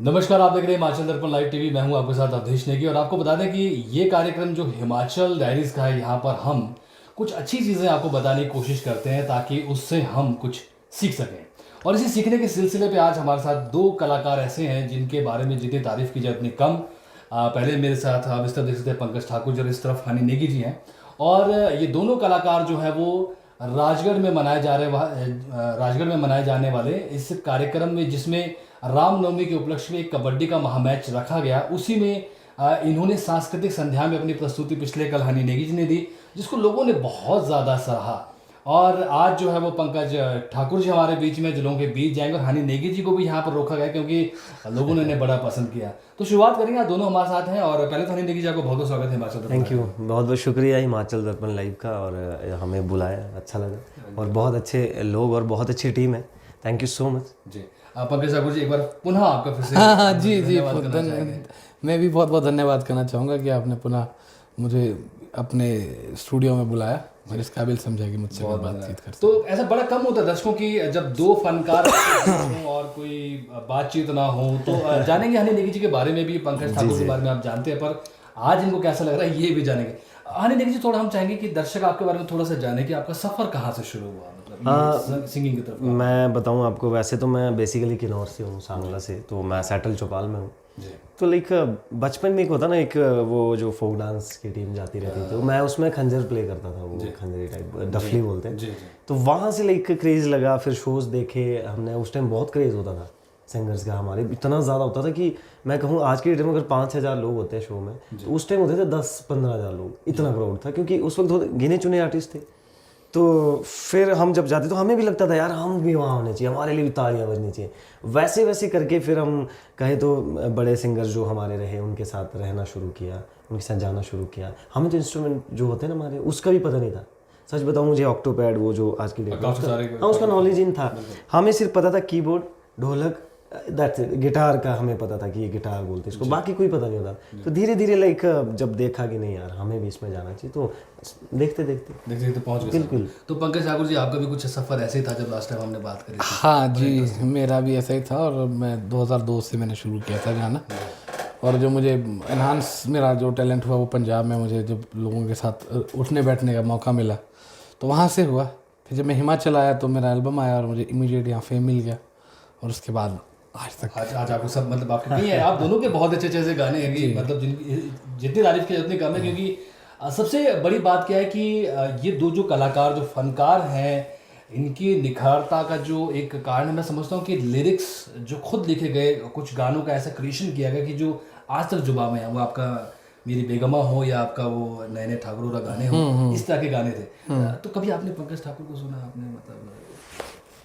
नमस्कार, आप देख रहे हैं हिमाचल दर्पण लाइव टीवी। मैं हूं आपके साथ अवधेश नेगी और आपको बता दें कि ये कार्यक्रम जो हिमाचल डायरीज का है, यहाँ पर हम कुछ अच्छी चीज़ें आपको बताने की कोशिश करते हैं ताकि उससे हम कुछ सीख सकें। और इसी सीखने के सिलसिले पे आज हमारे साथ दो कलाकार ऐसे हैं जिनके बारे में जितनी तारीफ की जाए उतनी कम। पहले मेरे साथ आप इस तरफ देख सकते हैं पंकज ठाकुर जी और इस तरफ हनी नेगी जी हैं। और ये दोनों कलाकार जो है वो राजगढ़ में मनाए जाने वाले इस कार्यक्रम में, जिसमें रामनवमी के उपलक्ष्य में एक कबड्डी का महामैच रखा गया, उसी में इन्होंने सांस्कृतिक संध्या में अपनी प्रस्तुति पिछले कल हनी नेगी जी ने दी, जिसको लोगों ने बहुत ज़्यादा सराहा। और आज जो है वो पंकज ठाकुर जी हमारे बीच में, जो लोगों के बीच जाएंगे, और हनी नेगी जी को भी यहाँ पर रोका गया क्योंकि लोगों ने इन्हें बड़ा पसंद किया। तो शुरुआत करेंगे, आप दोनों हमारे साथ हैं। और पहले तो हनी नेगी जी आपको बहुत बहुत स्वागत है हिमाचल दर्पण। थैंक यू, बहुत बहुत शुक्रिया हिमाचल दर्पण लाइव का, और हमें बुलाया, अच्छा लगा। और बहुत अच्छे लोग और बहुत अच्छी टीम है, थैंक यू सो मच जी। पंकज ठाकुर जी, एक बार पुनः आपका फिर से हाँ जी, मैं भी बहुत बहुत धन्यवाद करना चाहूँगा कि आपने पुनः मुझे अपने स्टूडियो में बुलाया और इस काबिल समझा कि मुझसे बातचीत कर। तो ऐसा बड़ा कम होता है दर्शकों की, जब दो फनकार हों और कोई बातचीत ना हो। तो जानेंगे हनी नेगी जी के बारे में भी, पंकज ठाकुर के बारे में आप जानते हैं, पर आज इनको कैसा लग रहा है ये भी जानेंगे। हनी नेगी जी, थोड़ा हम चाहेंगे कि दर्शक आपके बारे में थोड़ा सा जाने कि आपका सफ़र कहाँ से शुरू हुआ, मतलब सिंगिंग की तरफ। मैं बताऊं आपको, वैसे तो मैं बेसिकली किन्नौर से हूँ, सांगला से, तो मैं सेटल चौपाल में हूँ। तो लाइक बचपन में एक होता ना, एक वो जो फोक डांस की टीम जाती रहती थी, तो मैं उसमें खंजर प्ले करता था, वो खंजरी टाइप, डफली बोलते हैं। तो वहाँ से लाइक क्रेज़ लगा, फिर शोज़ देखे हमने। उस टाइम बहुत क्रेज़ होता था सिंगर्स का, हमारे इतना ज़्यादा होता था कि मैं कहूँ आज की डेट में अगर 5,000 लोग होते हैं शो में, तो उस टाइम होते थे 10-15,000 लोग, इतना क्राउड था, क्योंकि उस वक्त गिने चुने आर्टिस्ट थे। तो फिर हम जब जाते तो हमें भी लगता था यार हम भी वहाँ होने चाहिए, हमारे लिए भी तालियां बजनी चाहिए। वैसे वैसे करके फिर हम कहें तो बड़े सिंगर जो हमारे रहे उनके साथ रहना शुरू किया, उनके साथ जाना शुरू किया। हमें तो इंस्ट्रूमेंट जो होते हैं ना हमारे, उसका भी पता नहीं था। सच बताऊँ, मुझे ऑक्टोपैड वो जो आज की डेट में उसका नॉलेज ही नहीं था। हमें सिर्फ पता था कीबोर्ड, ढोलक, दैट्स इट। गिटार का हमें पता था कि ये गिटार बोलते हैं इसको, बाकी कोई पता नहीं होता। तो धीरे धीरे लाइक जब देखा कि नहीं यार हमें भी इसमें जाना चाहिए, तो देखते देखते पहुंच गए। बिल्कुल। तो पंकज ठाकुर जी, आपका भी कुछ सफ़र ऐसे ही था जब लास्ट टाइम हमने बात करी थी? हाँ जी, मेरा भी ऐसा ही था। और मैं 2002 से मैंने शुरू किया था गाना। और जो मुझे एनहांस मेरा जो टैलेंट हुआ वो पंजाब में, मुझे जब लोगों के साथ उठने बैठने का मौका मिला तो वहाँ से हुआ। फिर जब मैं हिमाचल आया तो मेरा एल्बम आया और मुझे इमीडिएट यहाँ फेम मिल गया, और उसके बाद आज तक। आज आपको सब, मतलब आपके नहीं है, आप दोनों के बहुत अच्छे अच्छे गाने हैं, मतलब जितनी तारीफ की उतनी कम है। क्योंकि सबसे बड़ी बात क्या है कि ये दो जो कलाकार, जो फनकार हैं, इनकी निखारता का जो एक कारण है, मैं समझता हूँ कि लिरिक्स जो खुद लिखे गए, कुछ गानों का ऐसा क्रिएशन किया गया कि जो आज तक जुबा में है। वो आपका मेरी बेगमा हो या आपका वो नए नए ठाकुर गाने हो, इस तरह के गाने थे। तो कभी आपने पंकज ठाकुर को सुना? आपने मतलब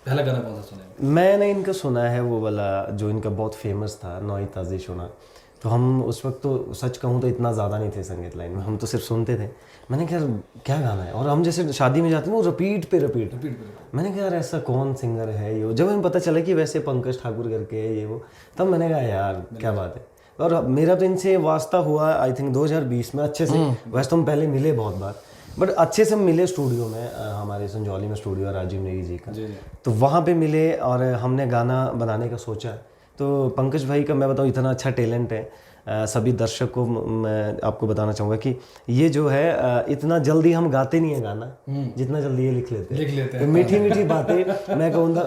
पहला गाना कौन सा सुना है? मैंने इनका सुना है वो वाला जो इनका बहुत फेमस था, नौई ताज़ी शोना। तो हम उस वक्त तो सच कहूँ तो इतना ज़्यादा नहीं थे संगीत लाइन में, हम तो सिर्फ सुनते थे। मैंने कहा क्या गाना है, और हम जैसे शादी में जाते हैं वो रिपीट पे रिपीट। मैंने कहा यार ऐसा कौन सिंगर है ये। जब हमें पता चला कि वैसे पंकज ठाकुर करके है ये वो, तब मैंने कहा यार क्या बात है। और मेरा तो इनसे वास्ता हुआ आई थिंक 2020 में अच्छे से। वैसे तो हम पहले मिले बहुत बार, बट अच्छे से मिले स्टूडियो में, हमारे संजौली में स्टूडियो है राजीव नेगी जी का। तो वहाँ पे मिले और हमने गाना बनाने का सोचा। तो पंकज भाई का मैं बताऊँ इतना अच्छा टैलेंट है। सभी दर्शक को मैं आपको बताना चाहूँगा कि ये जो है इतना जल्दी हम गाते नहीं है गाना, जितना जल्दी ये लिख लेते हैं। तो मीठी मीठी बातें, मैं कहूँगा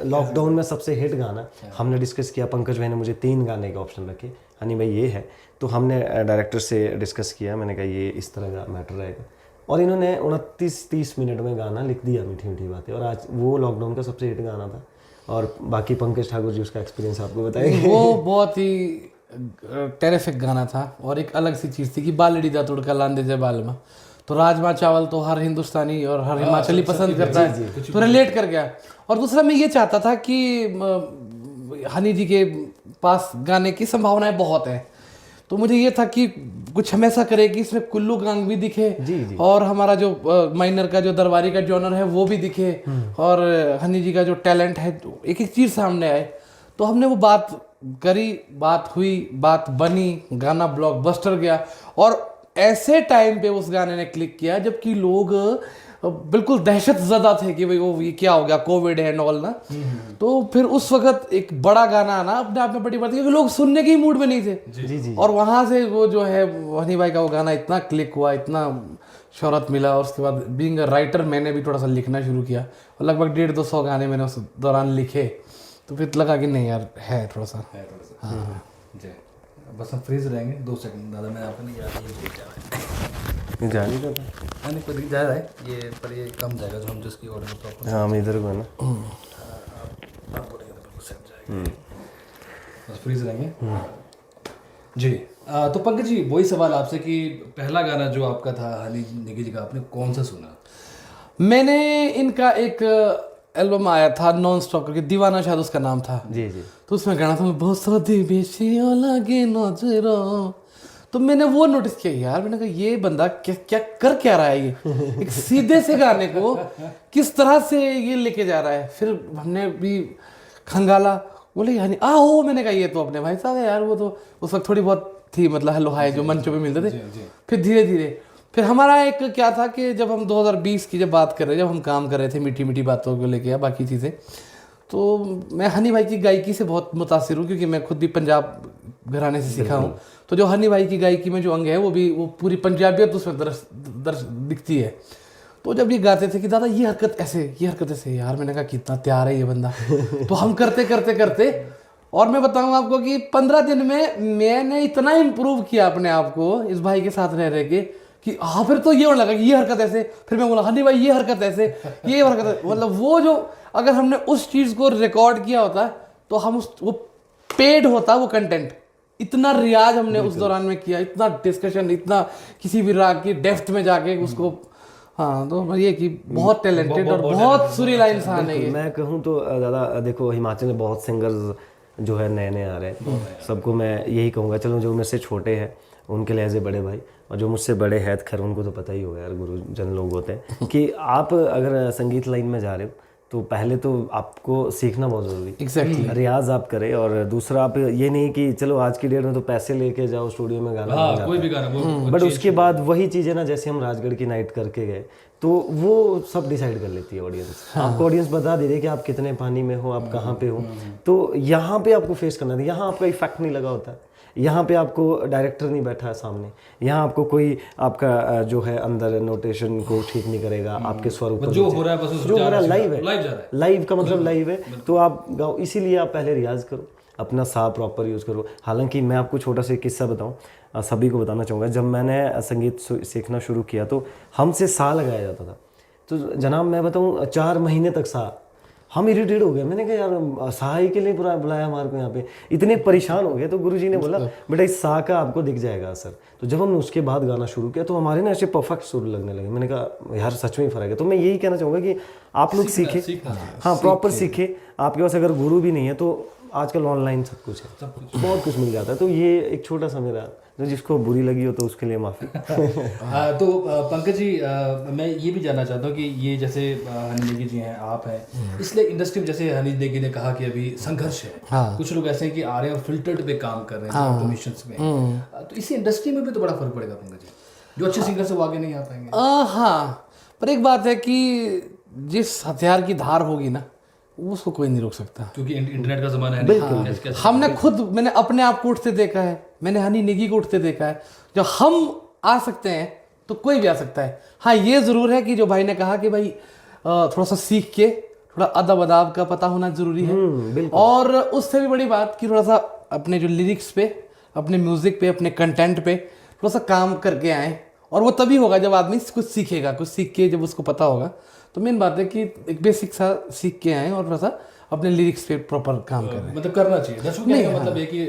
लॉकडाउन में सबसे हिट गाना हमने डिस्कस किया। पंकज भाई ने मुझे 3 गाने के ऑप्शन रखे, हनी भाई ये है। तो हमने डायरेक्टर से डिस्कस किया, मैंने कहा ये इस तरह का मैटर रहेगा, और इन्होंने 29-30 मिनट में गाना लिख दिया, मीठी मीठी बातें। और आज वो लॉकडाउन का सबसे हिट गाना था। और बाकी पंकज ठाकुर जी उसका एक्सपीरियंस आपको बताएंगे। वो बहुत ही टेरिफिक गाना था, और एक अलग सी चीज़ थी कि बालड़ी दा तुड़का लांदे जे बाल में। तो राजमा चावल तो हर हिंदुस्तानी और हर हिमाचली पसंद करता है, तो रिलेट कर गया। और दूसरा मैं ये चाहता था कि हनी जी के पास गाने की संभावनाएं बहुत है, तो मुझे ये था कि कुछ हम ऐसा करें कि इसमें कुल्लू गांग भी दिखे, और हमारा जो माइनर का जो दरबारी का जॉनर है वो भी दिखे, और हनी जी का जो टैलेंट है एक एक चीज़ सामने आए। तो हमने वो बात करी, बात हुई, बात बनी, गाना ब्लॉकबस्टर गया। और ऐसे टाइम पे उस गाने ने क्लिक किया जबकि लोग बिल्कुल दहशत ज़दा थे कि भाई वो ये क्या हो गया, कोविड है एंड ऑल ना। तो फिर उस वक्त एक बड़ा गाना आना अपने आप में बड़ी बात है, क्योंकि लोग सुनने के ही मूड में नहीं थे। जी जी। और वहाँ से वो जो है हनी भाई का वो गाना इतना क्लिक हुआ, इतना शोहरत मिला। और उसके बाद बीइंग अ राइटर मैंने भी थोड़ा सा लिखना शुरू किया और लगभग 150-200 गाने मैंने उस दौरान लिखे। तो फिर लगा कि नहीं यार है थोड़ा सा। हाँ जी। बस हम फ्रीज रहेंगे 2 सेकंड दादा, मैं आपको नहीं यार ये भूल जा रहा ये जानी तो था। है नहीं पर जा रहा है ये, पर ये कम जाएगा जो हम जिसकी ऑर्डर में प्रॉपर हाँ हम इधर को है ना। आप बोलेंगे तो बिल्कुल सेट जाएगा। बस फ्रीज रहेंगे जी। तो पंकज जी वही सवाल आपसे कि पहला गाना जो आपका था हनी निगी जी का, आपने कौन सा सुना? मैंने इनका एक एल्बम आया था नॉन स्टॉप करके, दीवाना शायद उसका नाम था। जी जी। तो उसमें गाना था बहुत सादे बेशियों लगे नजरों। तो मैंने वो नोटिस किया यार, मैंने कहा ये बंदा क्या कर क्या रहा है, ये एक सीधे से गाने को किस तरह से ये लेके जा रहा है। फिर हमने भी खंगाला, बोले यानी हो, मैंने कहा ये तो अपने भाई साहब है यार। वो तो उस वक्त थोड़ी बहुत थी मतलब हेलो हाय जो मंचों पे मिलते थे। फिर धीरे धीरे फिर हमारा एक क्या था कि जब हम 2020 की जब बात कर रहे, जब हम काम कर रहे थे मीठी मीठी बातों को लेके या बाकी चीज़ें, तो मैं हनी भाई की गायकी से बहुत मुतासिर हूँ, क्योंकि मैं खुद भी पंजाब घराने से सीखा हूँ। तो जो हनी भाई की गायकी में जो अंग है वो पूरी पंजाबियत उसमें दर्श दिखती है। तो जब ये गाते थे कि दादा ये हरकत ऐसे, ये हरकत ऐसे, यार मैंने कहा कितना तैयार है ये बंदा। तो हम करते करते करते, और मैं बताऊँ आपको कि 15 दिन में मैंने इतना इम्प्रूव किया अपने आप को इस भाई के साथ रह के कि हाँ, फिर तो ये होने लगा कि ये हरकत ऐसे, फिर मैं बोला हनी भाई ये हरकत ऐसे, ये हरकत मतलब वो जो अगर हमने उस चीज़ को रिकॉर्ड किया होता तो हम वो पेड होता वो कंटेंट। इतना रियाज हमने उस दौरान में किया, इतना डिस्कशन, इतना किसी भी राग की डेप्थ में जाके उसको। हाँ तो ये कि बहुत टैलेंटेड और बहुत सुरीला इंसान है ये। मैं कहूँ तो दादा देखो हिमाचल में बहुत सिंगर्स जो है नए नए आ रहे हैं। सबको मैं यही कहूँगा, चलो जो मेरे से छोटे हैं उनके लिए एज ए बड़े भाई, और जो मुझसे बड़े हैं खैर उनको तो पता ही होगा यार, गुरुजन लोग होते हैं कि आप अगर संगीत लाइन में जा रहे हो तो पहले तो आपको सीखना बहुत ज़रूरी है। एग्जैक्टली। रियाज आप करें, और दूसरा आप ये नहीं कि चलो आज की डेट में तो पैसे लेके जाओ स्टूडियो में गाना बन जाता कोई भी गाना है। बट उसके बाद वही चीज़ है ना, जैसे हम राजगढ़ की नाइट करके गए तो वो सब डिसाइड कर लेती है ऑडियंस। आपको ऑडियंस बता दे रही है कि आप कितने पानी में हो, आप कहाँ पे हो। तो यहाँ पे आपको फेस करना है, यहाँ आपका इफेक्ट नहीं लगा होता, यहाँ पे आपको डायरेक्टर नहीं बैठा है सामने, यहाँ आपको कोई आपका जो है अंदर नोटेशन को ठीक नहीं करेगा, आपके स्वर ऊपर जो हो रहा है बस जो हो रहा है लाइव है, लाइव जा रहा है। लाइव का मतलब लाइव है। तो आप गाओ, इसीलिए आप पहले रियाज करो, अपना सा प्रॉपर यूज़ करो। हालांकि मैं आपको छोटा सा किस्सा बताऊं, सभी को बताना चाहूँगा। जब मैंने संगीत सीखना शुरू किया तो हमसे सा लगाया जाता था। तो जनाब मैं बताऊं 4 महीने तक सा, हम इरिटेट हो गए। मैंने कहा यार सहाय के लिए पूरा बुलाया हमारे को यहाँ पे, इतने परेशान हो गए। तो गुरुजी ने बोला बेटा इस सा का आपको दिख जाएगा असर। तो जब हमने उसके बाद गाना शुरू किया तो हमारे ना ऐसे परफेक्ट सुर लगने लगे। मैंने कहा यार सच में ही फ़र्क है। तो मैं यही कहना चाहूँगा कि आप लोग सीखें, हाँ प्रॉपर सीखें। आपके पास अगर गुरु भी नहीं है तो आजकल ऑनलाइन सब कुछ है, बहुत कुछ मिल जाता है। तो ये एक छोटा सा मेरा, जो जिसको बुरी लगी हो तो उसके लिए माफ़ी। तो पंकज जी मैं ये भी जानना चाहता हूँ कि ये जैसे हनी नेगी जी हैं, आप हैं, इसलिए इंडस्ट्री में जैसे हनी नेगी ने कहा कि अभी संघर्ष है। हाँ। कुछ लोग ऐसे हैं कि आ रहे हैं और फिल्टर्ड पे काम कर रहे हैं ऑटोमेशंस में। तो इसी इंडस्ट्री में भी तो बड़ा फर्क पड़ेगा पंकज जी, जो अच्छे सिंगर से वो आगे नहीं आ पाएंगे। हाँ, पर एक बात है कि जिस हथियार की धार होगी ना उसको कोई नहीं रोक सकता, क्योंकि इंटरनेट का जमाना है। हमने खुद, मैंने अपने आप को उठते देखा है, मैंने हनी नेगी को उठते देखा है। जो हम आ सकते हैं तो कोई भी आ सकता है। हाँ ये ज़रूर है कि जो भाई ने कहा कि भाई थोड़ा सा सीख के थोड़ा अदब अदाब का पता होना ज़रूरी है। और उससे भी बड़ी बात कि थोड़ा सा अपने जो लिरिक्स पे, अपने म्यूज़िक पे, अपने कंटेंट पे थोड़ा सा काम करके आए। और वो तभी होगा जब आदमी कुछ सीखेगा, कुछ सीख के जब उसको पता होगा। तो मेन बात है कि एक बेसिक सा सीख के आए और थोड़ा सा अपने लिरिक्स पे प्रॉपर काम करें, मतलब करना चाहिए। दर्शकों का मतलब है कि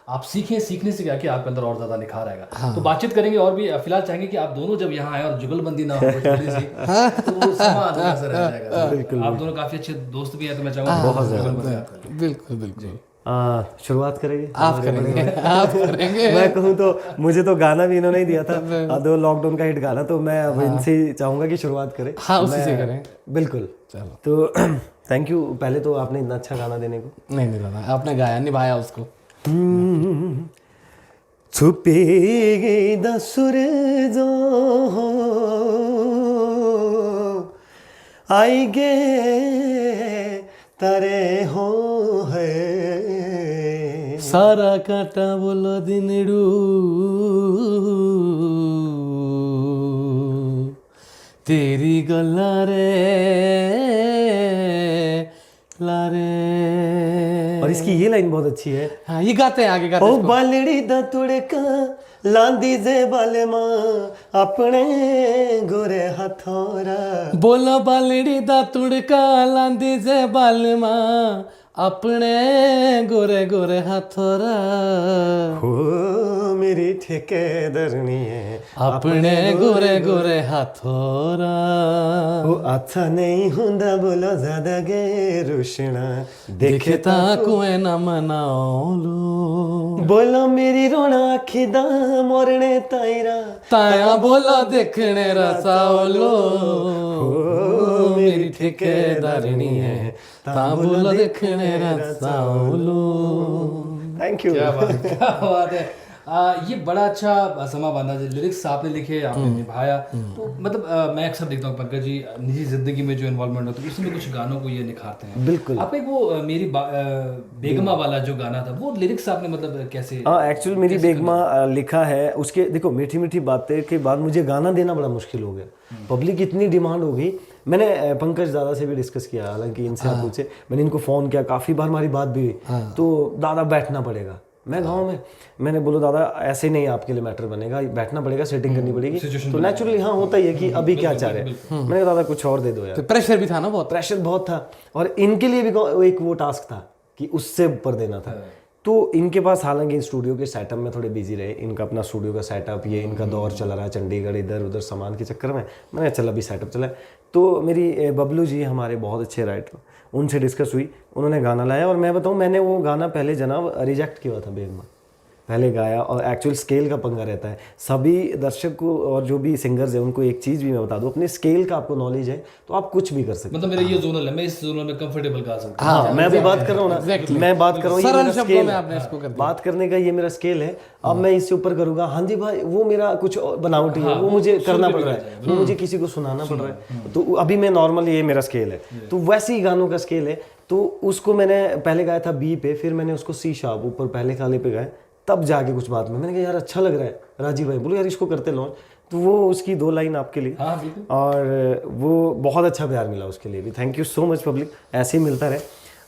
आप सीखें, सीखने से क्या कि आपके अंदर और ज़्यादा निखार आएगा। हाँ। तो बातचीत करेंगे और भी। फिलहाल चाहेंगे कि आप दोनों जब यहाँ आए और जुगलबंदी ना हो थोड़ी सी, तो वो समा थोड़ा सा रह जाएगा। आप दोनों काफ़ी अच्छे दोस्त भी हैं, तो मैं चाहूँगा बहुत ज़्यादा। बिल्कुल बिल्कुल। शुरुआत करेंगे आप करेंगे, आप करेंगे। मैं कहूँ तो मुझे तो गाना भी इन्होंने ही दिया था, दो लॉकडाउन का हिट गाना। तो मैं अब इनसे चाहूँगा कि शुरुआत करें। हाँ उसी से करें, बिल्कुल। चलो तो थैंक यू पहले तो आपने इतना अच्छा गाना देने को। नहीं दादा, आपने गाया, निभाया उसको। छुपे दसुर जो आएंगे तारे हो है सारा काटा बोलो दिनड़ू तेरी गल्ला रे लारे। और इसकी ये लाइन बहुत अच्छी है, हाँ ये गाते हैं, आगे गाते हैं ओ इसको। बालड़ी दा तुड़का लांदी जे बाले मां अपने गोरे हथौरा। बोला बालड़ी दा तुड़का लांदी जे बालमा अपने गोरे गोरे हथौरा। हो मेरी ठेकेदारनी है अपने गोरे गोरे हथौरा। ओ अच्छा नहीं हुंदा बोलो ज्यादा गे रुशना देखे देखता कुएं न मनाओलू। बोलो मेरी रोना खिदा मोरने ताईरा ताया बोला देखने रसाओलो। ओ मेरी ठेकेदारनी है ता बोला देखने रसाओलो। Thank you. क्या बात है। ये बड़ा अच्छा समा बांधा, लिरिक्स आपने लिखे, आपने निभाया। तो मतलब मैं अक्सर देखता हूँ पंकज जी निजी जिंदगी में जो इन्वॉल्वमेंट होता है उसमें कुछ गानों को ये निखारते हैं। बिल्कुल। आप एक वो मेरी बेगमा वाला जो गाना था वो लिरिक्स आपने मतलब कैसे? हाँ एक्चुअली मेरी बेगमा लिखा है, उसके देखो मीठी मीठी बातें के बाद मुझे गाना देना बड़ा मुश्किल हो गया। पब्लिक इतनी डिमांड हो गई। मैंने पंकज दादा से भी डिस्कस किया, हालांकि इनसे आप पूछे, मैंने इनको फ़ोन किया, काफ़ी बार हमारी बात भी हुई। तो दादा बैठना पड़ेगा, मैं गाँव में, मैंने बोलो दादा ऐसे नहीं आपके लिए मैटर बनेगा, बैठना पड़ेगा, सेटिंग करनी पड़ेगी। तो नेचुरली हाँ होता ही है कि अभी क्या चाह रहे हैं। मैंने कहा दादा कुछ और दे दो यार। तो प्रेशर भी था ना बहुत। प्रेशर बहुत था और इनके लिए भी एक वो टास्क था कि उससे ऊपर देना था। तो इनके पास हालांकि स्टूडियो के सेटअप में थोड़े बिजी रहे, इनका अपना स्टूडियो का सेटअप, ये इनका दौर चला रहा है चंडीगढ़ इधर उधर सामान के चक्कर में। मैंने चल अभी सेटअप चला है। तो मेरी बबलू जी हमारे बहुत अच्छे राइटर, उनसे डिस्कस हुई, उन्होंने गाना लाया। और मैं बताऊँ मैंने वो गाना पहले जनाब रिजेक्ट किया था बेगमा, पहले गाया। और एक्चुअल स्केल का पंगा रहता है, सभी दर्शक को और जो भी सिंगर्स हैं उनको एक चीज़ भी मैं बता दूं, अपने स्केल का आपको नॉलेज है तो आप कुछ भी कर सकते हैं। मतलब मेरा ये जोनल है, मैं इस जोनल में कंफर्टेबल गा सकता हाँ मैं भी बात कर रहा हूँ ना, मैं बात कर रहा हूँ ये मेरा स्केल है, बात करने का ये मेरा स्केल है। अब मैं इससे ऊपर करूँगा, हाँ जी भाई वो मेरा कुछ बनावटी है, वो मुझे करना पड़ रहा है, वो मुझे किसी को सुनाना पड़ रहा है। तो अभी मैं नॉर्मल, ये मेरा स्केल है, तो वैसे ही गानों का स्केल है। तो उसको मैंने पहले गाया था बी पे, फिर मैंने उसको सी शार्प ऊपर पहले काले पे गाया, तब जाके कुछ बात में मैंने कहा यार अच्छा लग रहा है राजीव भाई, बोलो यार इसको करते लॉन्च। तो वो उसकी 2 लाइन आपके लिए। हाँ बिल्कुल। और वो बहुत अच्छा प्यार मिला उसके लिए भी, thank you so much public, ऐसे ही मिलता रहे।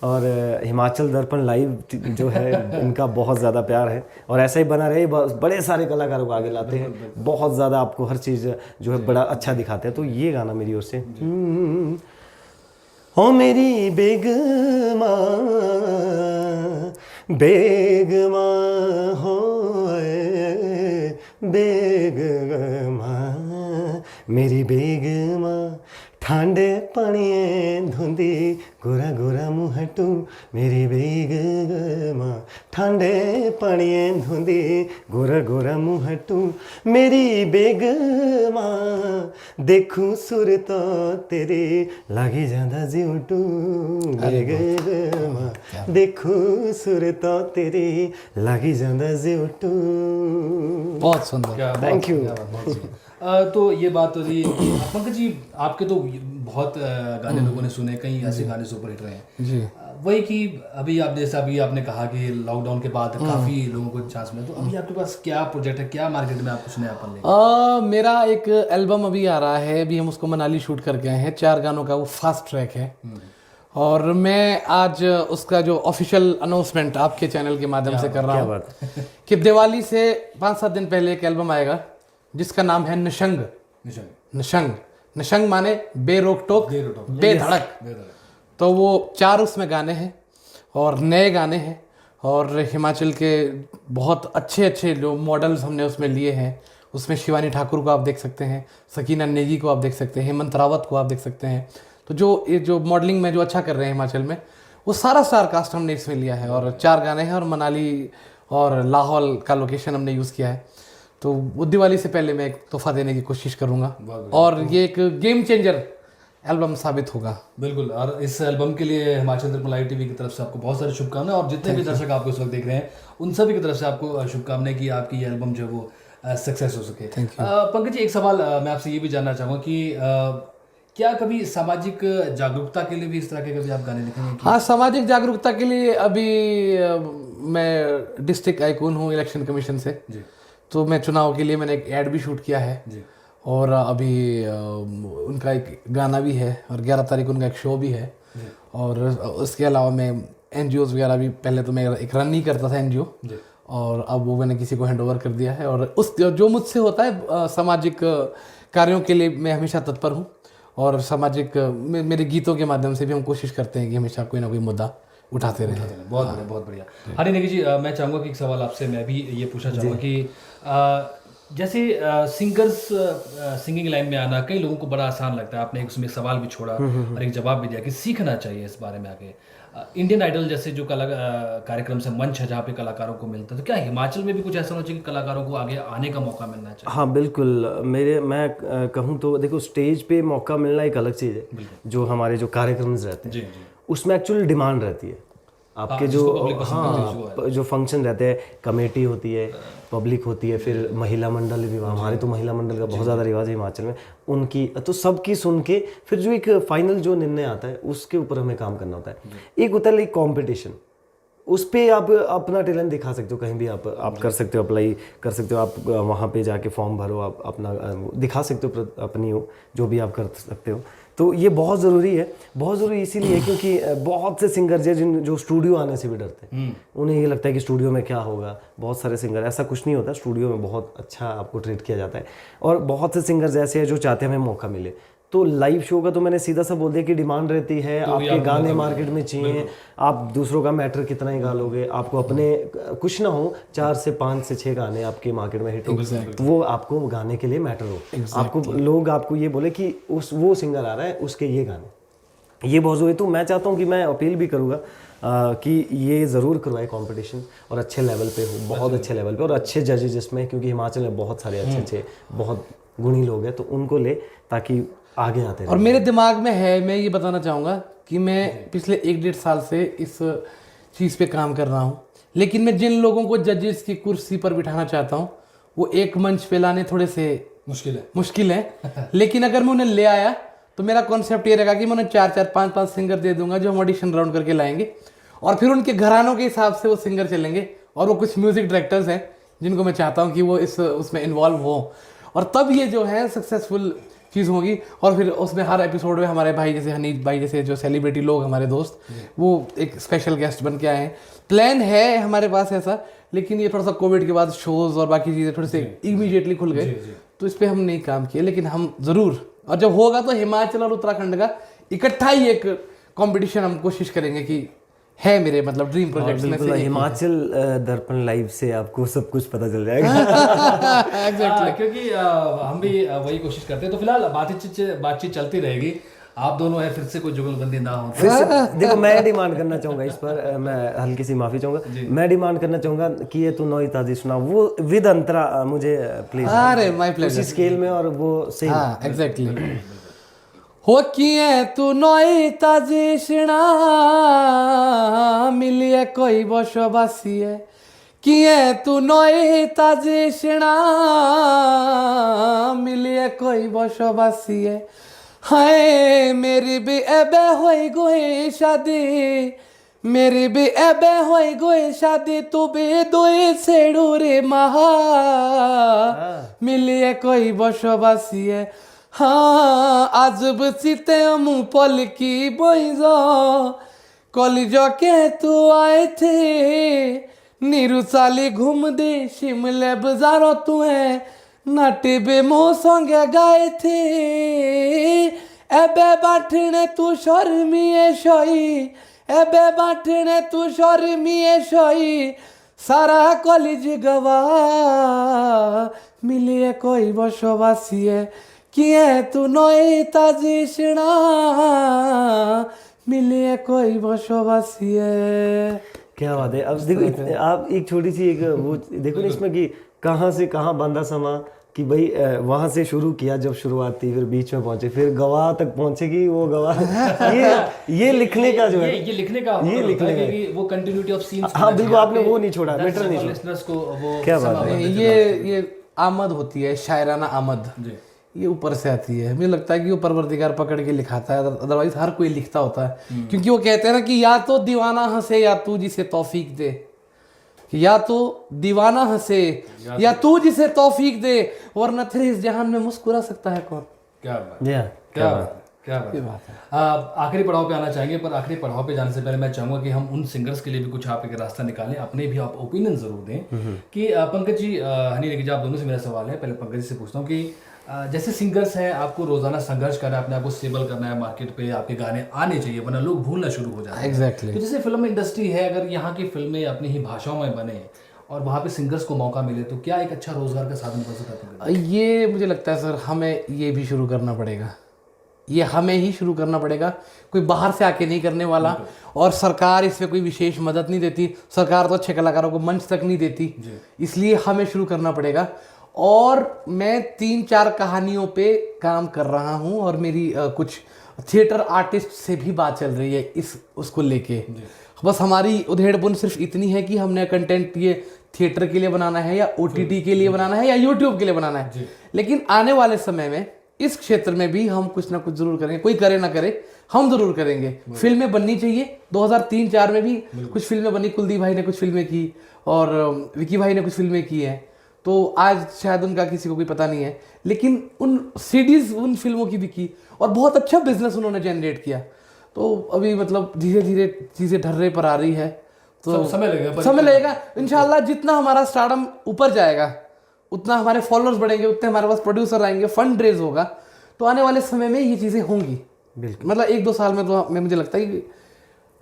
और हिमाचल दर्पण लाइव जो है इनका बहुत ज़्यादा प्यार है और ऐसा ही बना रहे, बड़े सारे कलाकारों को आगे लाते हैं, बहुत ज़्यादा आपको हर चीज़ जो है बड़ा अच्छा दिखाते हैं। तो ये गाना मेरी ओर से। ओ मेरी बेगमा बेगमा हो बेगमा मेरी बेगमा ठांडे पानिए धुंदी गोरा गोरा मुहटू मेरी बेगमा ठांडे पानिए धुंदी गोरा गोरा मुहटू मेरी बेगमा देखूं सुरता तेरे लागे जांदा जिउटू बेगमा देखूं सुरता तेरे लागे जांदा जिउटू। बहुत सुंदर, थैंक यू। तो ये बात तो रही पंकज जी, आपके तो बहुत गाने लोगों ने सुने, कई ऐसे गाने सुपर हिट रहे हैं जी। वही कि अभी आप जैसे अभी आपने कहा कि लॉकडाउन के बाद काफ़ी लोगों को चांस मिला, तो अभी आपके पास क्या प्रोजेक्ट है, क्या मार्केट में आप कुछ नयापन लेंगे? मेरा एक एल्बम अभी आ रहा है, अभी हम उसको मनाली शूट करके आए हैं, 4 गानों का वो फास्ट ट्रैक है। और मैं आज उसका जो ऑफिशियल अनाउंसमेंट आपके चैनल के माध्यम से कर रहा हूँ कि दिवाली से 5-7 दिन पहले एक एल्बम आएगा जिसका नाम है निशंग। निशंग, निशंग माने बेरोक टोक, बेधड़क। तो वो 4 उसमें गाने हैं और नए गाने हैं और हिमाचल के बहुत अच्छे अच्छे जो मॉडल्स हमने उसमें लिए हैं। उसमें शिवानी ठाकुर को आप देख सकते हैं, सकीना नेगी को आप देख सकते हैं, हेमंत रावत को आप देख सकते हैं। तो जो मॉडलिंग में जो अच्छा कर रहे हैं हिमाचल में, वो सारा स्टार कास्ट हमने इसमें लिया है और 4 गाने हैं और मनाली और लाहौल का लोकेशन हमने यूज़ किया है। तो वो दिवाली से पहले मैं एक तोहफा देने की कोशिश करूँगा और ये एक गेम चेंजर एल्बम साबित होगा। बिल्कुल। और इस एल्बम के लिए हिमाचल दर्पण लाइव टीवी की तरफ से आपको बहुत सारी शुभकामनाएं और जितने भी दर्शक आपको इस वक्त देख रहे हैं उन सभी की तरफ से आपको शुभकामनाएं कि आपकी ये एल्बम जो है वो सक्सेस हो सके। पंकज जी, एक सवाल मैं आपसे ये भी जानना चाहूँगा कि क्या कभी सामाजिक जागरूकता के लिए भी इस तरह के कभी आप गाने लिखेंगे? हाँ, सामाजिक जागरूकता के लिए अभी मैं डिस्ट्रिक्ट आइकॉन हूँ इलेक्शन कमीशन से, जी तो मैं चुनाव के लिए मैंने एक ऐड भी शूट किया है जी और अभी उनका एक गाना भी है और 11 तारीख उनका एक शो भी है। और उसके अलावा मैं NGOs वगैरह भी, पहले तो मैं एक रन नहीं करता था NGO, जी और अब वो मैंने किसी को हैंड ओवर कर दिया है। और उस जो मुझसे होता है सामाजिक कार्यों के लिए मैं हमेशा तत्पर हूँ। और सामाजिक मेरे गीतों के माध्यम से भी हम कोशिश करते हैं कि हमेशा कोई ना कोई मुद्दा उठाते रहें। बहुत बढ़िया, बहुत बढ़िया। हरी नेगी जी, मैं चाहूँगा कि एक सवाल आपसे मैं भी ये पूछना चाहूँगा कि जैसे सिंगर्स सिंगिंग लाइन में आना कई लोगों को बड़ा आसान लगता है। आपने उसमें एक सवाल भी छोड़ा और एक जवाब भी दिया कि सीखना चाहिए इस बारे में आगे। इंडियन आइडल जैसे जो कार्यक्रम से मंच है जहाँ पे कलाकारों को मिलता है, तो क्या हिमाचल में भी कुछ ऐसा होना चाहिए कि कलाकारों को आगे आने का मौका मिलना चाहिए? हाँ बिल्कुल, मैं कहूँ तो देखो, स्टेज पे मौका मिलना एक अलग चीज़ है। जो हमारे जो कार्यक्रम रहते हैं जी जी उसमें एक्चुअली डिमांड रहती है आपके जो फंक्शन रहते हैं, कमेटी होती है, पब्लिक होती है, फिर महिला मंडल भी, हमारे तो महिला मंडल का बहुत ज़्यादा रिवाज है हिमाचल में, उनकी तो सबकी सुन के फिर जो एक फाइनल जो निर्णय आता है उसके ऊपर हमें काम करना होता है। एक होता है एक कॉम्पिटिशन, उस पर आप अपना टैलेंट दिखा सकते हो, कहीं भी आप कर सकते हो, अप्लाई कर सकते हो, आप वहाँ पे जाके फॉर्म भरो, आप अपना दिखा सकते हो अपनी हो जो भी आप कर सकते हो। तो ये बहुत ज़रूरी है, बहुत ज़रूरी इसीलिए क्योंकि बहुत से सिंगर जो स्टूडियो आने से भी डरते हैं। उन्हें ये लगता है कि स्टूडियो में क्या होगा। बहुत सारे सिंगर, ऐसा कुछ नहीं होता, स्टूडियो में बहुत अच्छा आपको ट्रीट किया जाता है। और बहुत से सिंगर्स ऐसे हैं जो चाहते हैं हमें मौका मिले। तो लाइव शो का तो मैंने सीधा सा बोल दिया कि डिमांड रहती है, तो आपके गाने मार्केट में चाहिए, आप दूसरों का मैटर कितना ही गा लोगे, आपको अपने कुछ ना हो 4 से 5 से 6 गाने आपके मार्केट में हिट हो, वो आपको गाने के लिए मैटर हो। आपको लोग आपको ये बोले कि वो सिंगर आ रहा है, उसके ये गाने, ये बहुत जरूरी। तो मैं चाहता हूँ कि मैं अपील भी करूँगा कि ये ज़रूर करवाए कंपटीशन, और अच्छे लेवल पे हो, बहुत अच्छे लेवल पे, और अच्छे जजेस जिसमें, क्योंकि हिमाचल में बहुत सारे अच्छे बहुत गुणी लोग हैं, तो उनको ले ताकि आगे आते हैं। और मेरे दिमाग में है, मैं ये बताना चाहूँगा कि मैं पिछले 1-1.5 साल से इस चीज़ पे काम कर रहा हूँ, लेकिन मैं जिन लोगों को जजेस की कुर्सी पर बिठाना चाहता हूँ वो एक मंच पे लाने थोड़े से मुश्किल है। लेकिन अगर मैं उन्हें ले आया तो मेरा कॉन्सेप्ट ये रहेगा कि मैं उन्हें 4-4, 5-5 सिंगर दे दूंगा जो हम ऑडिशन राउंड करके लाएंगे, और फिर उनके घरानों के हिसाब से वो सिंगर चलेंगे। और वो कुछ म्यूजिक डायरेक्टर्स हैं जिनको मैं चाहता हूँ कि वो उसमें इन्वॉल्व हो, और तब ये जो है सक्सेसफुल चीज़ होगी। और फिर उसमें हर एपिसोड में हमारे भाई जैसे हनीफ भाई जैसे जो सेलिब्रिटी लोग हमारे दोस्त, वो एक स्पेशल गेस्ट बन के आए हैं। प्लान है हमारे पास ऐसा, लेकिन ये थोड़ा सा कोविड के बाद शोज़ और बाकी चीज़ें थोड़े से इमीडिएटली खुल गए, तो इस पर हम नहीं काम किए। लेकिन हम ज़रूर, और जब होगा तो हिमाचल और उत्तराखंड का इकट्ठा ही एक कॉम्पिटिशन हम कोशिश करेंगे कि है मेरे मतलब ड्रीम प्रोजेक्ट्स में से। हिमाचल दर्पण लाइव से आपको सब कुछ पता चल जाएगा। एग्जैक्टली, क्योंकि हम भी वही कोशिश करते हैं। तो फिलहाल बातचीत चलती रहेगी। आप दोनों है, फिर से कोई जुगलबंदी ना हो। फिर से देखो, मैं डिमांड करना चाहूँगा इस पर, मैं हल्की सी माफ़ी चाहूँगा, मैं डिमांड करना चाहूँगा कि ये तू नई ताजी सुना, वो विद अंतरा मुझे प्लीज। अरे माय प्लेजर। उसी स्केल में, और वो सही। हाँ एग्जैक्टली। हो किए तू नई ताजी सुना, मिलिए कोई बसबासिए, किए तू नई ताजी सुना, मिलिए कोई बसबासिए। हाय मेरी भी एबे होई गई शादी, मेरी भी एबे होई गई शादी, तू भी दुई सेड़ू रे महा, मिलिए कोई बसबासिए। हाँ आजब सीते मुँह पल की बोइजो, कॉलेजों के तू आए थे, नीरू साली घूम दे शिमले बाजारों तुम्हें, नाटे बे मोह संगे गाए थे, एबे बाटने तू शर्मिए शोई, एबे बाटने तू शर्मिए शोई, सारा कॉलेज गवा, मिलिए कोई बसबासिए, किए तू नई ताजी सुना, मिलिए कोई बसबासिए। क्या बात है। अब देखो, आप एक छोटी सी एक वो देखो ना इसमें कि कहाँ से कहाँ बंदा समा, कि भाई वहाँ से शुरू किया जब शुरुआत थी, फिर बीच में पहुंचे, फिर गवाह तक पहुंचेगी वो गवाह। ये लिखने का जो है, ये लिखने का वो कंटिन्यूटी ऑफ सीन्स। हाँ बिल्कुल, आपने वो नहीं छोड़ा, मैटर नहीं छोड़ा। लिसनर्स को वो क्या बात है। ये आमद होती है, शायराना आमद। ये ऊपर से आती है। मुझे लगता है कि वो परवरदिगार पकड़ के लिखाता है, अदरवाइज हर कोई लिखता होता है। क्योंकि वो कहते हैं ना कि या तो दीवाना हंसे या तू जिसे तौफीक दे, या तो दीवाना हंसे या तू जिसे तौफीक दे, वरना फिर इस जहान में मुस्कुरा सकता है कौन। क्या बात, क्या बात, क्या बात है। आखिरी पड़ाव पे आना चाहेंगे, पर आखिरी पड़ाव पे जाने से पहले मैं चाहूंगा कि हम उन सिंगर्स के लिए भी कुछ आप एक रास्ता निकालें, अपने भी आप ओपिनियन जरूर दें कि पंकज जी, हनी नेगी जी, आप दोनों से मेरा सवाल है। पहले पंकज जी से पूछता हूँ कि जैसे सिंगर्स हैं, आपको रोजाना संघर्ष करना है, अपने आप को स्टेबल करना है, मार्केट पे आपके गाने आने चाहिए, वरना लोग भूलना शुरू हो जाते हैं। एग्जैक्टली। तो जैसे फिल्म इंडस्ट्री है, अगर यहाँ की फिल्में अपनी ही भाषाओं में बने और वहाँ पे सिंगर्स को मौका मिले, तो क्या एक अच्छा रोजगार का साधन बन सकता है? ये मुझे लगता है सर, हमें ये भी शुरू करना पड़ेगा, ये हमें ही शुरू करना पड़ेगा, कोई बाहर से आके नहीं करने वाला। और सरकार इसमें कोई विशेष मदद नहीं देती, सरकार तो अच्छे कलाकारों को मंच तक नहीं देती, इसलिए हमें शुरू करना पड़ेगा। और मैं 3-4 कहानियों पे काम कर रहा हूँ, और मेरी कुछ थिएटर आर्टिस्ट से भी बात चल रही है उसको लेके। बस हमारी उधेड़-बुन सिर्फ इतनी है कि हमने कंटेंट ये थिएटर के लिए बनाना है, या OTT के लिए बनाना है, या यूट्यूब के लिए बनाना है। लेकिन आने वाले समय में इस क्षेत्र में भी हम कुछ ना कुछ जरूर करेंगे, कोई करे ना करे, हम जरूर करेंगे। फिल्में बननी चाहिए। 2003-4 में भी कुछ फिल्में बनी, कुलदीप भाई ने कुछ फिल्में की और विकी भाई ने कुछ फिल्में की हैं, तो आज शायद उनका किसी को कोई पता नहीं है, लेकिन उन सीडीज उन फिल्मों की भी की और बहुत अच्छा बिजनेस उन्होंने जनरेट किया। तो अभी मतलब धीरे धीरे चीज़ें ढर्रे पर आ रही है, तो समय लगेगा। इंशाल्लाह जितना हमारा स्टारडम ऊपर जाएगा, उतना हमारे फॉलोअर्स बढ़ेंगे, उतने हमारे पास प्रोड्यूसर आएंगे, फंड रेज होगा, तो आने वाले समय में ये चीज़ें होंगी। बिल्कुल, मतलब 1-2 साल में तो मुझे लगता है कि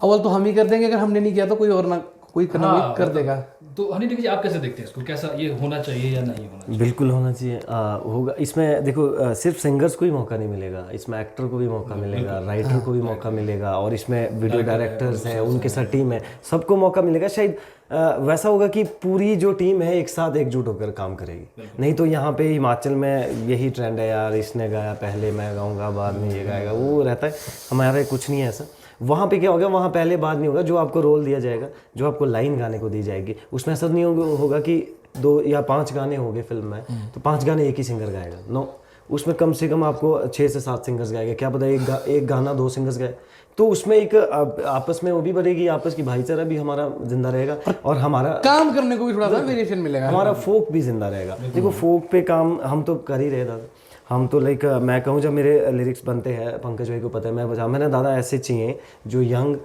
अव्वल तो हम ही कर देंगे, अगर हमने नहीं किया तो कोई और ना कोई कर देगा। तो हनी नेगी जी, आप कैसे देखते हैं इसको? कैसा ये होना चाहिए या नहीं होना चाहिए? बिल्कुल होना चाहिए, होगा। इसमें देखो, सिर्फ सिंगर्स को ही मौका नहीं मिलेगा, इसमें एक्टर को भी मौका मिलेगा, राइटर को भी मौका मिलेगा, और इसमें वीडियो डायरेक्टर्स हैं, उनके साथ टीम है, सबको मौका मिलेगा। शायद वैसा होगा कि पूरी जो टीम है एक साथ एकजुट होकर काम करेगी। नहीं तो यहाँ पे हिमाचल में यही ट्रेंड है, यार इसने गाया पहले मैं गाऊंगा, बाद में ये गाएगा, वो रहता है। हमारे कुछ नहीं है ऐसा। वहाँ पे क्या होगा, वहाँ पहले बाद नहीं होगा, जो आपको रोल दिया जाएगा, जो आपको लाइन गाने को दी जाएगी, उसमें ऐसा नहीं होगा कि 2 या 5 गाने हो गए फिल्म में, तो 5 गाने एक ही सिंगर गाएगा। नो, उसमें कम से कम आपको 6 से 7 सिंगर्स गाएंगे। क्या पता एक गाना 2 सिंगर्स गाए, तो उसमें एक आपस में वो भी बढ़ेगी, आपस की भाईचारा भी हमारा जिंदा रहेगा, और हमारा काम करने को भी थोड़ा सा वेरिएशन मिलेगा, हमारा फोक भी जिंदा रहेगा। देखो, फोक पे काम हम तो कर ही रहे दादा। हम तो लाइक मैं कहूँ, जब मेरे लिरिक्स बनते हैं, पंकज भाई को पता है, मैं बजा मैंने दादा ऐसे चाहिए जो यंग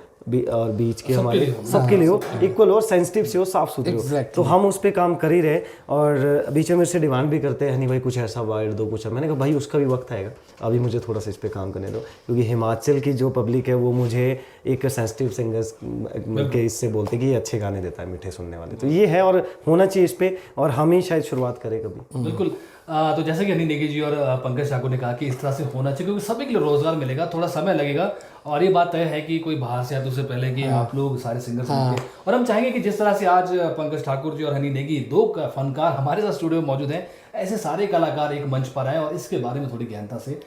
और बीच के हमारे सबके लिए हो, इक्वल और सेंसिटिव से हो, साफ सुथरे हो। तो हम उस पर काम कर ही रहे, और बीच में मेरे से डिमांड भी करते हैं, हनी भाई कुछ ऐसा वर्ड दो, कुछ। मैंने कहा भाई उसका भी वक्त आएगा, अभी मुझे थोड़ा सा इस पर काम करने दो, क्योंकि हिमाचल की जो पब्लिक है वो मुझे एक सेंसिटिव सिंगर्स के इससे बोलते कि ये अच्छे गाने देता है, मीठे सुनने वाले। तो ये है, और होना चाहिए इस पर, और हम ही शायद शुरुआत करें कभी। बिल्कुल। तो जैसे कि हनी नेगी जी और पंकज ठाकुर ने कहा कि इस तरह से होना चाहिए, क्योंकि सभी के लिए रोजगार मिलेगा, थोड़ा समय लगेगा, और ये बात तय है कि कोई बाहर से आए तो उससे पहले कि आप लोग सारे सिंगर्स होंगे। और हम चाहेंगे कि जिस तरह से आज पंकज ठाकुर जी और हनी नेगी 2 फनकार हमारे साथ स्टूडियो में मौजूद हैं, ऐसे सारे कलाकार एक मंच पर आए और इसके बारे में थोड़ी गहनता से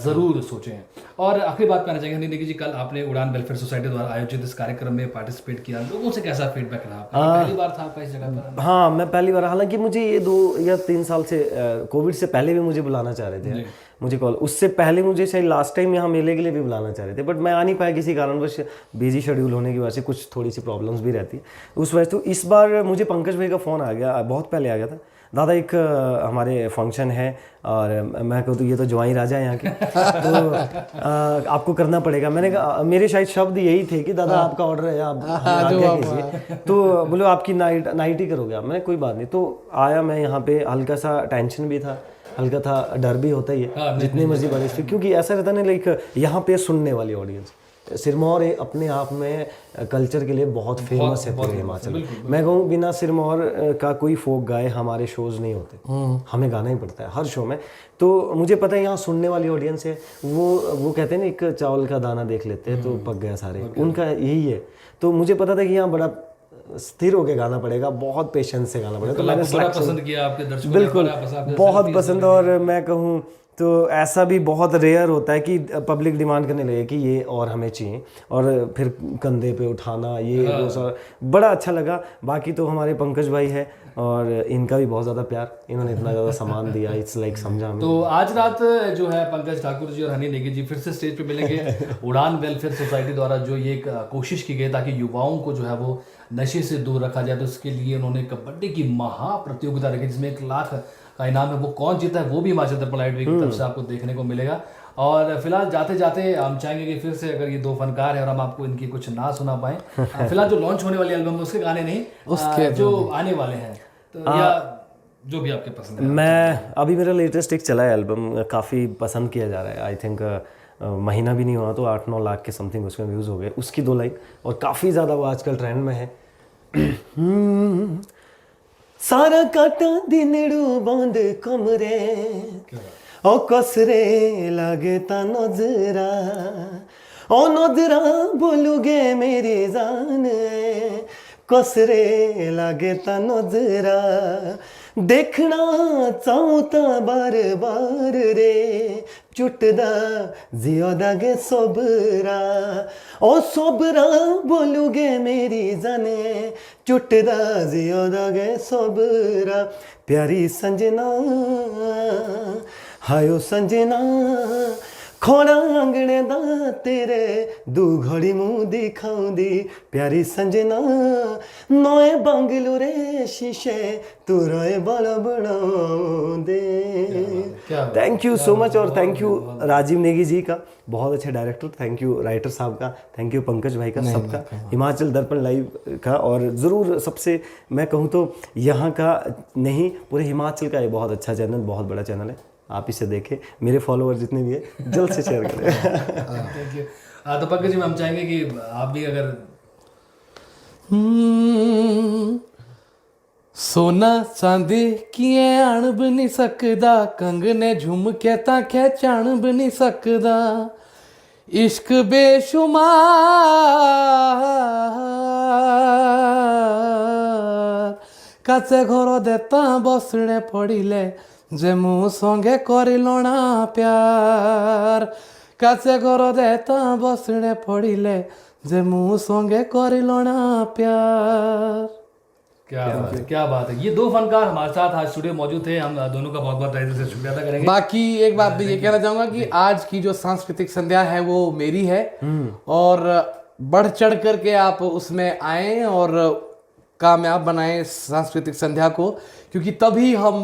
जरूर सोचें। और आखिरी बात कहना चाहेंगे हनी नेगी जी, कल आपने उड़ान वेलफेयर सोसाइटी द्वारा आयोजित इस कार्यक्रम में पार्टिसिपेट किया, लोगों से कैसा फीडबैक रहा? पहली बार था आपका इस जगह पर? हाँ, मैं पहली बार। हालांकि मुझे ये 2 या 3 साल से, कोविड से पहले भी मुझे बुलाना चाह रहे थे, मुझे कॉल, उससे पहले मुझे शायद लास्ट टाइम यहाँ मेले के लिए भी बुलाना चाह रहे थे, बट मैं आ नहीं पाया किसी कारणवश, बिजी शेड्यूल होने की वजह से कुछ थोड़ी सी प्रॉब्लम्स भी रहती है उस वजह से। तो इस बार मुझे पंकज भाई का फ़ोन आ गया, बहुत पहले आ गया था, दादा एक हमारे फंक्शन है, और मैं कहूँ तो ये तो ज्वाई राजा है यहाँ के, तो आपको करना पड़ेगा। मैंने कहा, मेरे शायद शब्द यही थे कि दादा आपका ऑर्डर है, आप आज्ञा कीजिए। तो बोलो आपकी नाइट ही करोगे आप? मैंने कोई बात नहीं। तो आया मैं यहाँ पे, हल्का सा टेंशन भी था, हल्का था डर भी होता ही है, जितनी मर्जी बारिश थी, क्योंकि ऐसा रहता ना, लाइक यहाँ पे सुनने वाली ऑडियंस, सिरमौर अपने आप में कल्चर के लिए बहुत फेमस है पूरे हिमाचल में। मैं कहूँ बिना सिरमौर का कोई फोक गाए हमारे शोज नहीं होते, हमें गाना ही पड़ता है हर शो में। तो मुझे पता है यहाँ सुनने वाली ऑडियंस है, वो कहते हैं ना, एक चावल का दाना देख लेते हैं तो पक गया सारे, उनका यही है। तो मुझे पता था कि यहाँ बड़ा स्थिर होके गाना पड़ेगा, बहुत पेशेंस से गाना पड़ेगा। तो मैंने पसंद किया आपके दर्शकों ने? बिल्कुल, बहुत पसंद। और मैं कहूँ तो ऐसा भी बहुत रेयर होता है कि पब्लिक डिमांड करने लगे कि ये और हमें चाहिए, और फिर कंधे पे उठाना ये वो सब बड़ा अच्छा लगा। बाकी तो हमारे पंकज भाई है और इनका भी बहुत ज़्यादा प्यार, इन्होंने इतना ज़्यादा सामान दिया, इट्स लाइक समझा हमें। तो आज रात जो है पंकज ठाकुर जी और हनी नेगी जी फिर से स्टेज पे मिलेंगे। उड़ान वेलफेयर सोसाइटी द्वारा जो ये एक कोशिश की गई ताकि युवाओं को जो है वो नशे से दूर रखा जाए, तो उसके लिए उन्होंने कबड्डी की महा प्रतियोगिता रखी जिसमें 1 लाख का इनाम है। वो कौन जीता है वो भी हिमाचल दर्पण लाइट वीक की तरफ से आपको देखने को मिलेगा। और फिलहाल जाते जाते हम चाहेंगे कि फिर से अगर ये 2 फनकार हैं और हम आपको इनकी कुछ ना सुना पाएं, फिलहाल जो लॉन्च होने वाली एल्बम उसके गाने नहीं, उसके जो आने वाले हैं तो या जो भी आपके पसंद है। मैं अभी मेरा लेटेस्ट एक चला है एल्बम, काफ़ी पसंद किया जा रहा है। आई थिंक महीना भी नहीं हुआ तो 8-9 लाख के समथिंग उसमें व्यूज़ हो गए, उसकी 2 लाइन, और काफ़ी ज़्यादा वो आजकल ट्रेंड में है। सारा काटा दिनड़ू बंद कमरे ओ कसरे लगे ता नजरा ओ नजरा बोलूगे मेरी जान कसरे लगे ता नजरा देखना चाहूँ ता बार बार रे चुटदा जियादा गे सोबरा ओ सोबरा बोलूगे मेरी जाने चुटदा जियादा गे सोबरा प्यारी संजना हायो संजना खोड़ा आंगणे दा तेरे 2 घड़ी मुँह दिखाऊंदी प्यारी संजना नोए बंगलू रे शीशे तू रोए बड़ा दे। थैंक यू सो मच, और थैंक यू राजीव नेगी जी का, बहुत अच्छे डायरेक्टर, थैंक यू राइटर साहब का, थैंक यू पंकज भाई का, सबका, हिमाचल दर्पण लाइव का, और ज़रूर सबसे मैं कहूँ तो यहाँ का नहीं पूरे हिमाचल का ये बहुत अच्छा चैनल, बहुत बड़ा चैनल है, आप इसे देखें, मेरे फॉलोअर जितने भी है जल्द से शेयर करें। Thank you. तो पंकज जी हम चाहेंगे कि आप भी अगर सोना चांदी किए आण भी नहीं सकदा कंगने झुमके ता खेचाण भी नहीं सकदा इश्क बेशुमार काचे घर देता बसने पड़िले जे मुँह संगे करिलणा प्यार काचे घर देता बसने पड़िले जे मुँह संगे करिलणा प्यार। क्या बात है। ये 2 फनकार हमारे साथ आज स्टूडियो मौजूद थे, हम दोनों का बहुत बहुत तहे दिल से शुक्रिया अदा करेंगे। बाकी एक बात भी ये कहना चाहूंगा कि आज की जो सांस्कृतिक संध्या है वो मेरी है, और बढ़ चढ़ करके आप उसमें आए और कामयाब बनाएं सांस्कृतिक संध्या को, क्योंकि तभी हम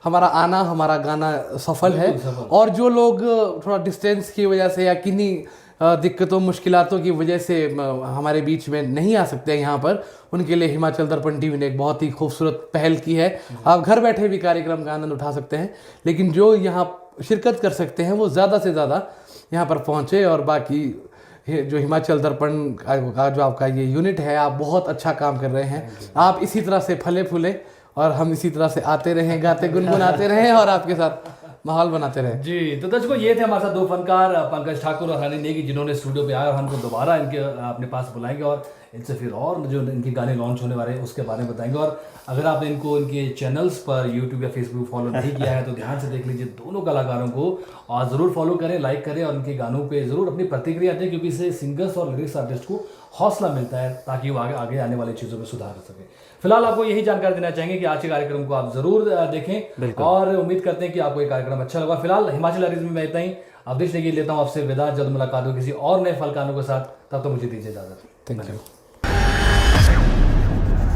हमारा आना, हमारा गाना सफल है। और जो लोग थोड़ा डिस्टेंस की वजह से या किन्हीं दिक्कतों मुश्किलातों की वजह से हमारे बीच में नहीं आ सकते हैं यहाँ पर, उनके लिए हिमाचल दर्पण टीवी ने एक बहुत ही खूबसूरत पहल की है। आप घर बैठे भी कार्यक्रम का आनंद उठा सकते हैं, लेकिन जो यहाँ शिरकत कर सकते हैं वो ज़्यादा से ज़्यादा यहाँ पर पहुँचे। और बाकी जो हिमाचल दर्पण का जो आपका ये यूनिट है, आप बहुत अच्छा काम कर रहे हैं। आप इसी तरह से फले फूले और हम इसी तरह से आते रहें, गाते गुनगुनाते रहें और आपके साथ माहौल बनाते रहे जी। तो दर्शकों ये थे हमारे साथ 2 फनकार पंकज ठाकुर और हनी नेगी, जिन्होंने स्टूडियो पे आए और हमको दोबारा इनके अपने पास बुलाएंगे और इनसे फिर और जो इनके गाने लॉन्च होने वाले हैं उसके बारे में बताएंगे। और अगर आपने इनको इनके चैनल्स पर यूट्यूब या फेसबुक फॉलो नहीं किया है तो ध्यान से देख लीजिए दोनों कलाकारों को, और ज़रूर फॉलो करें, लाइक करें और उनके गानों पे ज़रूर अपनी प्रतिक्रिया दें, क्योंकि इससे सिंगर्स और लिरिक्स आर्टिस्ट को हौसला मिलता है ताकि वो आगे आने वाली चीज़ों में सुधार कर सके। फिलहाल आपको यही जानकारी देना चाहेंगे कि आज के कार्यक्रम को आप जरूर देखें और उम्मीद करते हैं कि आपको ये कार्यक्रम अच्छा लगा। फिलहाल हिमाचल लहरीज में मैं इतना ही अवधेश नेगी लेता हूँ आपसे विदा। जल्द मुलाकात हो किसी और नए फनकारों के साथ, तब तो मुझे दीजिए इजाजत। Thank you.